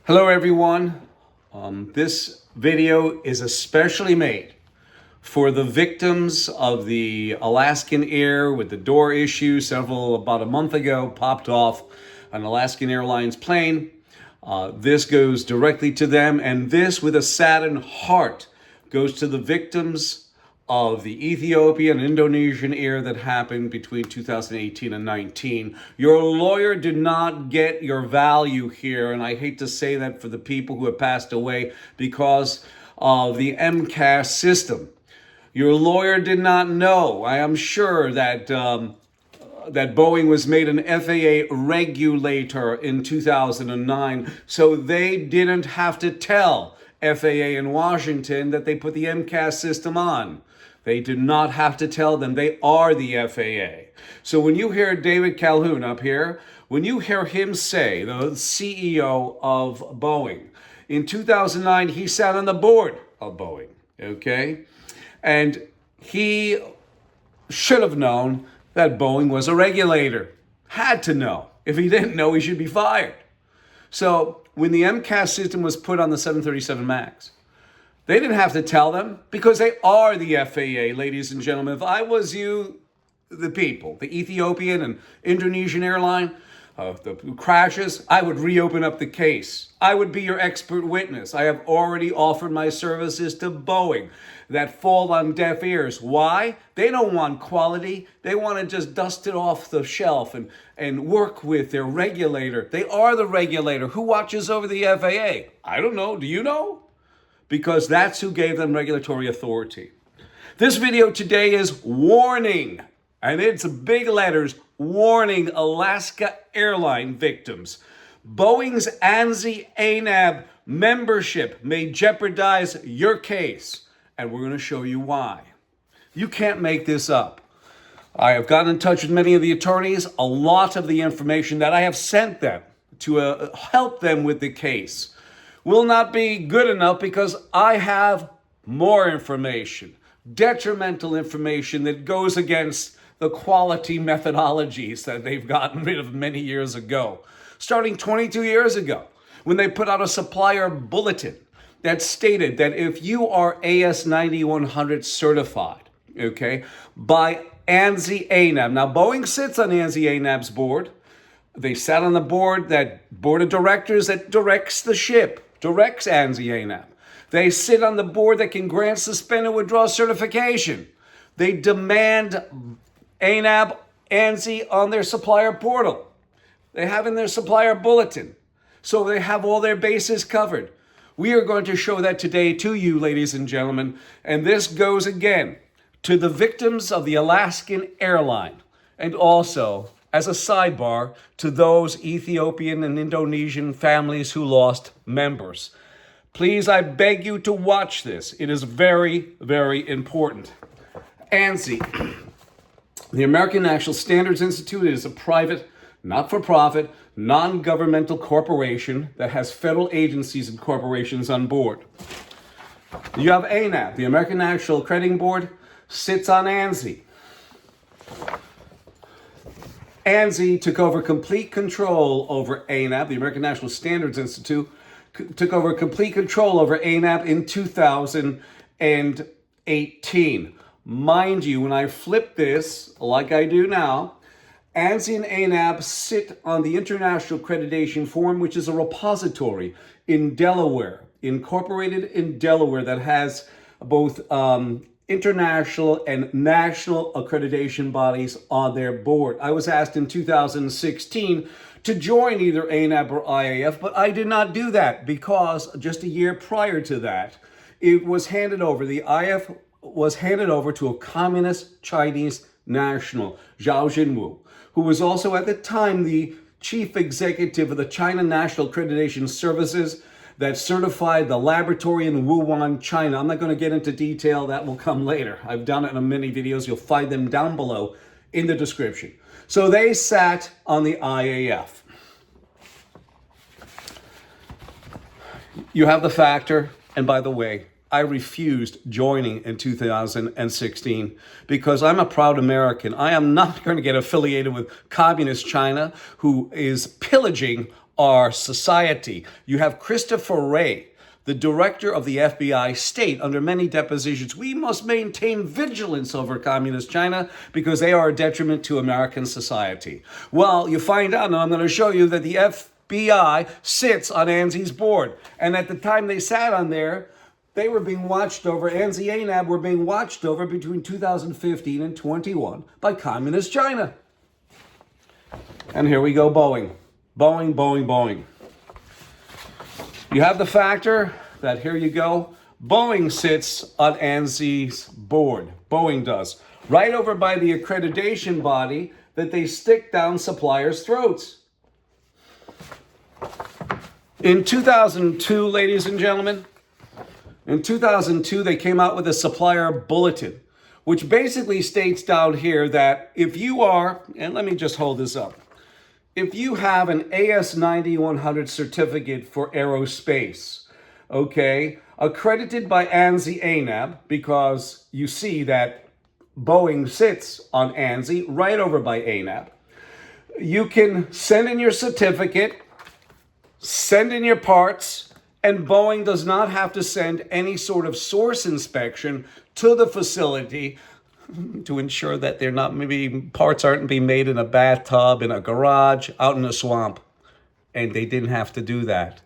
Hello everyone. This video is especially made for the victims of the Alaskan Air with the door issue. About a month ago, popped off an Alaskan Airlines plane. This goes directly to them, and this, with a saddened heart, goes to the victims of the Ethiopian and Indonesian air that happened between 2018 and 19. Your lawyer did not get your value here, and I hate to say that for the people who have passed away because of the MCAS system. Your lawyer did not know. I am sure that that Boeing was made an FAA regulator in 2009, so they didn't have to tell FAA in Washington that they put the MCAS system on. They do not have to tell them. They are the FAA. So when you hear David Calhoun up here, when you hear him say, the CEO of Boeing, in 2009, he sat on the board of Boeing, okay? And he should have known that Boeing was a regulator. Had to know. If he didn't know, he should be fired. So when the MCAS system was put on the 737 MAX, they didn't have to tell them because they are the FAA, ladies and gentlemen. If I was you, the people, the Ethiopian and Indonesian airline, the crashes, I would reopen up the case. I would be your expert witness. I have already offered my services to Boeing that fall on deaf ears. Why? They don't want quality. They want to just dust it off the shelf and work with their regulator. They are the regulator. Who watches over the FAA? I don't know. Do you know? Because that's who gave them regulatory authority. This video today is warning, and it's big letters, warning Alaska Airline victims. Boeing's ANSI-ANAB membership may jeopardize your case, and we're going to show you why. You can't make this up. I have gotten in touch with many of the attorneys. A lot of the information that I have sent them to help them with the case will not be good enough because I have more information, detrimental information that goes against the quality methodologies that they've gotten rid of many years ago. Starting 22 years ago, when they put out a supplier bulletin that stated that if you are AS9100 certified, okay, by ANSI-ANAB. Now, Boeing sits on ANSI-ANAB's board. They sat on the board of directors that directs the ship, directs ANSI-ANAB. They sit on the board that can grant, suspend, and withdraw certification. They demand ANAB, ANSI on their supplier portal. They have in their supplier bulletin. So they have all their bases covered. We are going to show that today to you, ladies and gentlemen. And this goes again to the victims of the Alaskan Airline, and also, as a sidebar, to those Ethiopian and Indonesian families who lost members. Please, I beg you to watch this. It is very, very important. ANSI, the American National Standards Institute, is a private, not-for-profit, non-governmental corporation that has federal agencies and corporations on board. You have ANAB, the American National Accrediting Board, sits on ANSI. ANSI took over complete control over ANAB. The American National Standards Institute took over complete control over ANAB in 2018. Mind you, when I flip this, like I do now, ANSI and ANAB sit on the International Accreditation Forum, which is a repository in Delaware, incorporated in Delaware, that has both international and national accreditation bodies on their board. I was asked in 2016 to join either ANAB or IAF, but I did not do that because just a year prior to that, it was handed over. The IAF was handed over to a communist Chinese national, Zhao Jinwu, who was also at the time the chief executive of the China National Accreditation Services that certified the laboratory in Wuhan, China. I'm not going to get into detail. That will come later. I've done it in many videos. You'll find them down below in the description. So they sat on the IAF. You have the factor, and by the way, I refused joining in 2016 because I'm a proud American. I am not going to get affiliated with communist China, who is pillaging our society. You have Christopher Wray, the director of the FBI, state under many depositions, we must maintain vigilance over communist China because they are a detriment to American society. Well, you find out, and I'm going to show you that the FBI sits on ANSI's board. And at the time they sat on there, they were being watched over, ANSI-ANAB were being watched over between 2015 and 21 by communist China. And here we go, Boeing. Boeing, Boeing, Boeing. You have the factor that here you go. Boeing sits on ANSI's board. Boeing does. Right over by the accreditation body that they stick down suppliers' throats. In 2002, ladies and gentlemen, in 2002, they came out with a supplier bulletin, which basically states down here that if you are, and let me just hold this up, if you have an AS9100 certificate for aerospace, okay, accredited by ANSI-ANAB, because you see that Boeing sits on ANSI right over by ANAB, you can send in your certificate, send in your parts, and Boeing does not have to send any sort of source inspection to the facility to ensure that they're not, maybe parts aren't being made in a bathtub, in a garage, out in a swamp. And they didn't have to do that.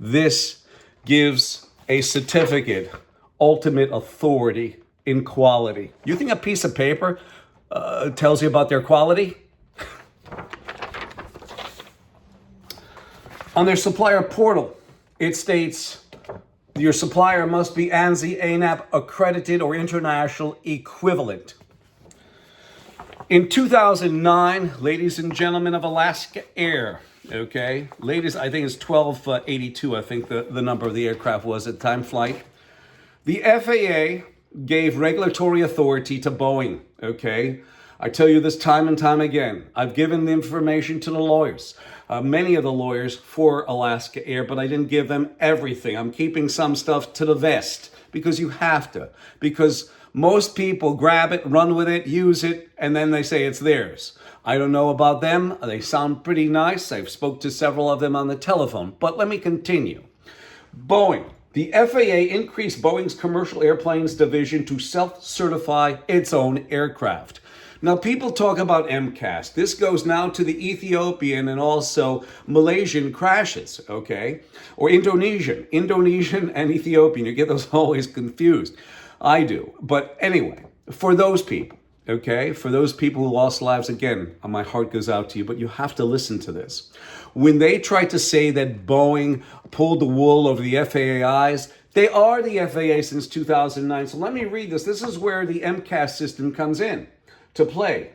This gives a certificate ultimate authority in quality. You think a piece of paper tells you about their quality? On their supplier portal, it states your supplier must be ANSI-ANAB accredited or international equivalent. In 2009, ladies and gentlemen of Alaska Air, okay, ladies, I think it's 1282, I think the number of the aircraft was at the time flight. The FAA gave regulatory authority to Boeing, okay? I tell you this time and time again. I've given the information to the lawyers, many of the lawyers for Alaska Air, but I didn't give them everything. I'm keeping some stuff to the vest because you have to. Because most people grab it, run with it, use it, and then they say it's theirs. I don't know about them. They sound pretty nice. I've spoke to several of them on the telephone. But let me continue. Boeing. The FAA increased Boeing's commercial airplanes division to self-certify its own aircraft. Now, people talk about MCAS. This goes now to the Ethiopian and also Malaysian crashes, okay? Or Indonesian and Ethiopian. You get those always confused. I do. But anyway, for those people, okay? For those people who lost lives, again, my heart goes out to you, but you have to listen to this. When they try to say that Boeing pulled the wool over the FAA eyes, they are the FAA since 2009. So let me read this. This is where the MCAS system comes in to play.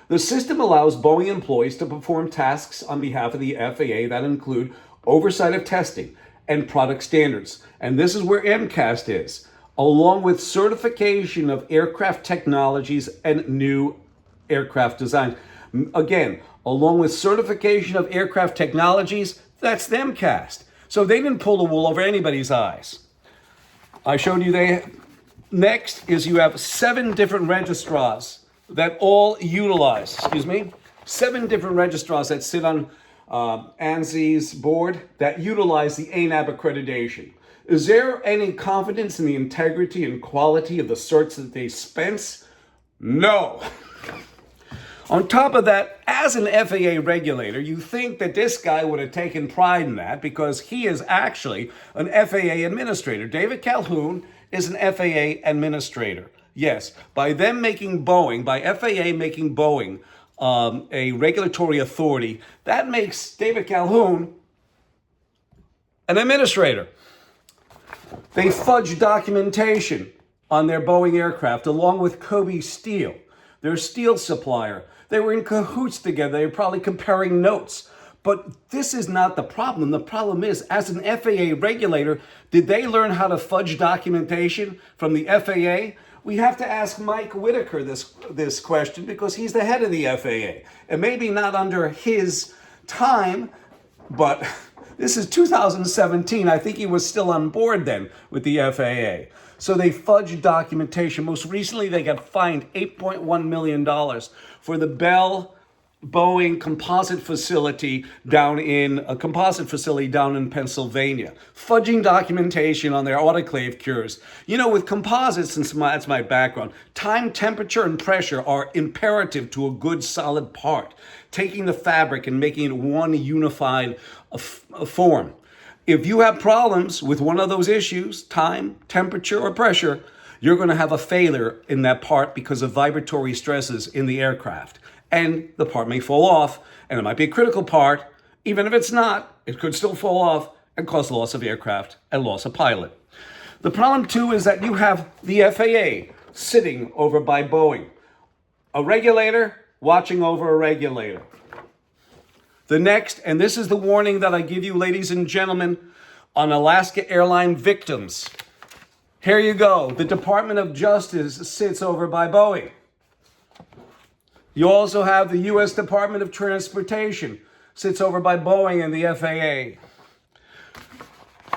The system allows Boeing employees to perform tasks on behalf of the FAA that include oversight of testing and product standards. And this is where MCAS is, along with certification of aircraft technologies and new aircraft designs. Again, along with certification of aircraft technologies, that's the MCAS. So they didn't pull the wool over anybody's eyes. I showed you next is you have 7 different registrars that all utilize, 7 different registrars that sit on ANSI's board that utilize the ANAB accreditation. Is there any confidence in the integrity and quality of the certs that they dispense? No. On top of that, as an FAA regulator, you think that this guy would have taken pride in that because he is actually an FAA administrator. David Calhoun is an FAA administrator. Yes, by FAA making Boeing a regulatory authority, that makes David Calhoun an administrator. They fudge documentation on their Boeing aircraft along with Kobe Steel, their steel supplier. They were in cahoots together. They were probably comparing notes. But this is not the problem. The problem is, as an FAA regulator, did they learn how to fudge documentation from the FAA? We have to ask Mike Whitaker this question because he's the head of the FAA. And maybe not under his time, but this is 2017. I think he was still on board then with the FAA. So they fudged documentation. Most recently, they got fined $8.1 million for the Bell Boeing composite facility down in Pennsylvania, fudging documentation on their autoclave cures. You know, with composites, since that's my background, time, temperature, and pressure are imperative to a good solid part, taking the fabric and making it one unified form. If you have problems with one of those issues, time, temperature, or pressure, you're going to have a failure in that part because of vibratory stresses in the aircraft. And the part may fall off, and it might be a critical part. Even if it's not, it could still fall off and cause loss of aircraft and loss of pilot. The problem, too, is that you have the FAA sitting over by Boeing, a regulator watching over a regulator. The next, and this is the warning that I give you, ladies and gentlemen, on Alaska airline victims. Here you go. The Department of Justice sits over by Boeing. You also have the U.S. Department of Transportation, sits over by Boeing and the FAA.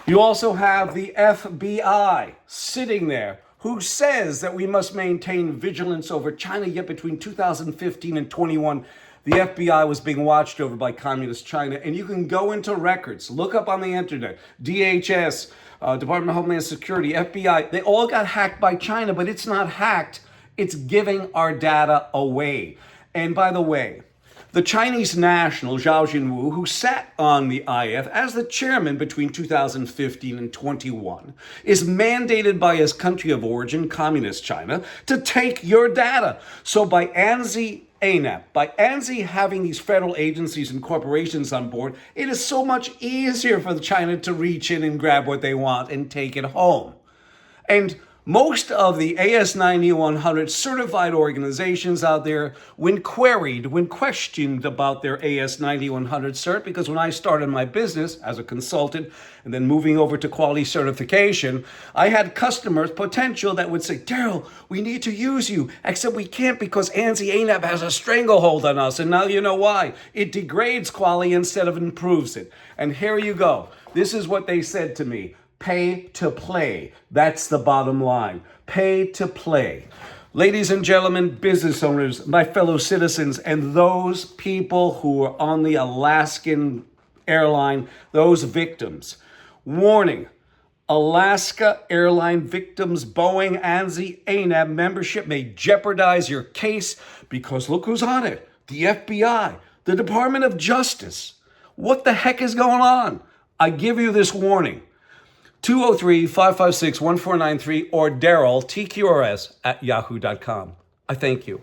You also have the FBI sitting there, who says that we must maintain vigilance over China, yet between 2015 and 21, the FBI was being watched over by Communist China. And you can go into records, look up on the internet, DHS, Department of Homeland Security, FBI, they all got hacked by China, but it's not hacked. It's giving our data away. And by the way, the Chinese national, Zhao Jinwu, who sat on the IF as the chairman between 2015 and 21, is mandated by his country of origin, Communist China, to take your data. So by ANSI-ANAB, by ANSI having these federal agencies and corporations on board, it is so much easier for China to reach in and grab what they want and take it home. And most of the AS9100 certified organizations out there, when queried, when questioned about their AS9100 cert, because when I started my business as a consultant and then moving over to quality certification, I had customers, potential, that would say, Daryl, we need to use you, except we can't because ANSI-ANAB has a stranglehold on us. And now you know why. It degrades quality instead of improves it. And here you go. This is what they said to me. Pay to play. That's the bottom line. Pay to play. Ladies and gentlemen, business owners, my fellow citizens, and those people who are on the Alaskan airline, those victims. Warning, Alaska airline victims, Boeing, ANSI-ANAB membership may jeopardize your case because look who's on it. The FBI, the Department of Justice. What the heck is going on? I give you this warning. 203-556-1493 or Daryl, TQRS, @yahoo.com. I thank you.